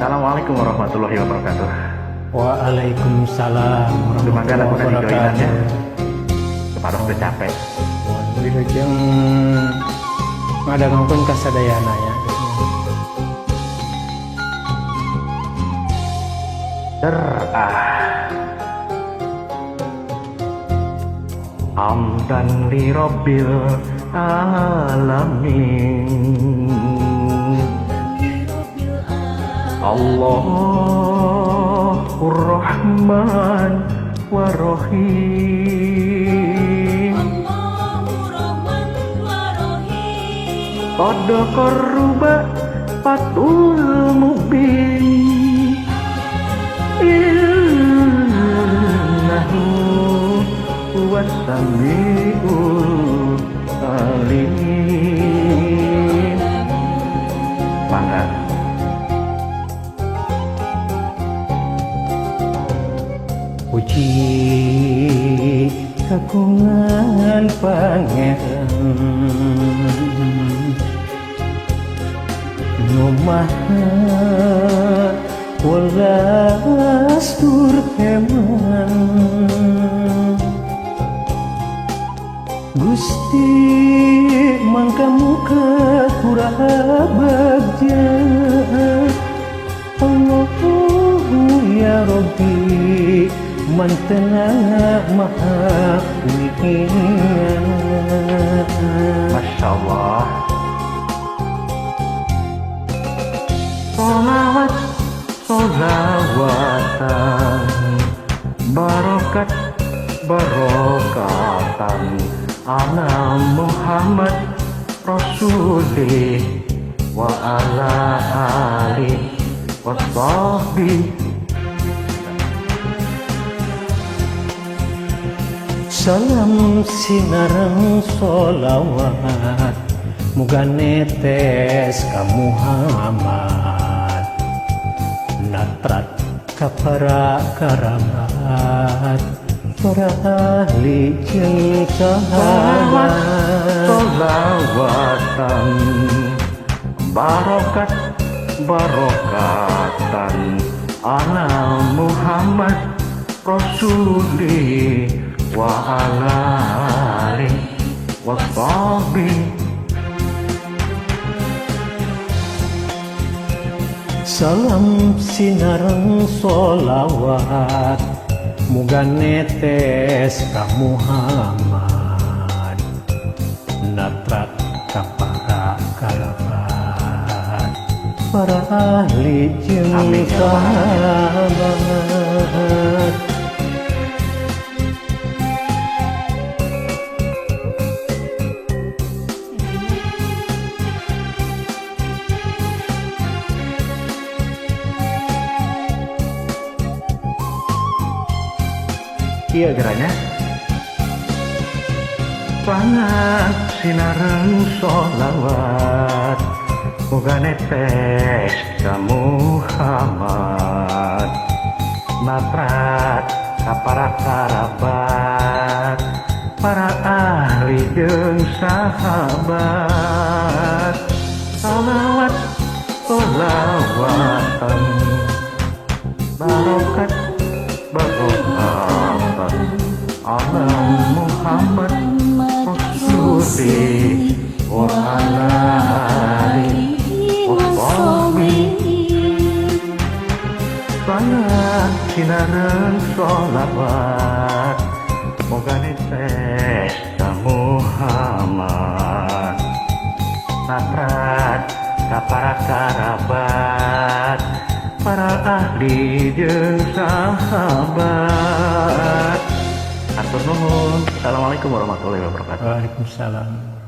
Assalamualaikum warahmatullahi wabarakatuh. Waalaikumsalam Dumakan aku warahmatullahi dari doinan ya. wabarakatuh. Kepada udah capek. Wilujeng ngadangkeun kasadayana ya. Hamdan li rabbil alamin. Allahur Rahman wa Rahim. Qad qarruba fatul mubin. Innahu huwas samiul alim. Mangga. Puji kagungan pangeran Nu Maha welas tur heman, Gusti mangka muka kurang bagja. Allahu ya Rabbi mantena maha uningan. Masya Allah. Sholawat sholawatan barokat barokatan ala Muhammad Rasulih wa ala alihi wa sahbihi. Salam sinareng sholawat muga netes ka Muhammad, natrat ka para karabat, para ahli jeung sahabat. Sholawatan barokat barokatan ala Muhammad Rasulih wa ala alihi wa sahbihi. Salam sinareng sholawat muga netes ka Muhammad, natrat ka para karabat, para ahli jeung sahabat. Iya geranya sangat sinareng sholawat muga netes ka Muhammad, natrat ka para karabat, para ahli jeung sahabat. Salawat sholawatan barokat barokatan ala Muhammad Rasulih wa ala alihi wa sahbihi. Sangat sinareng sholawat moga netes ka Muhammad, natrat ka para karabat, para ahli jeung sahabat. Atur nuhun. Assalamualaikum warahmatullahi wabarakatuh. Waalaikumsalam.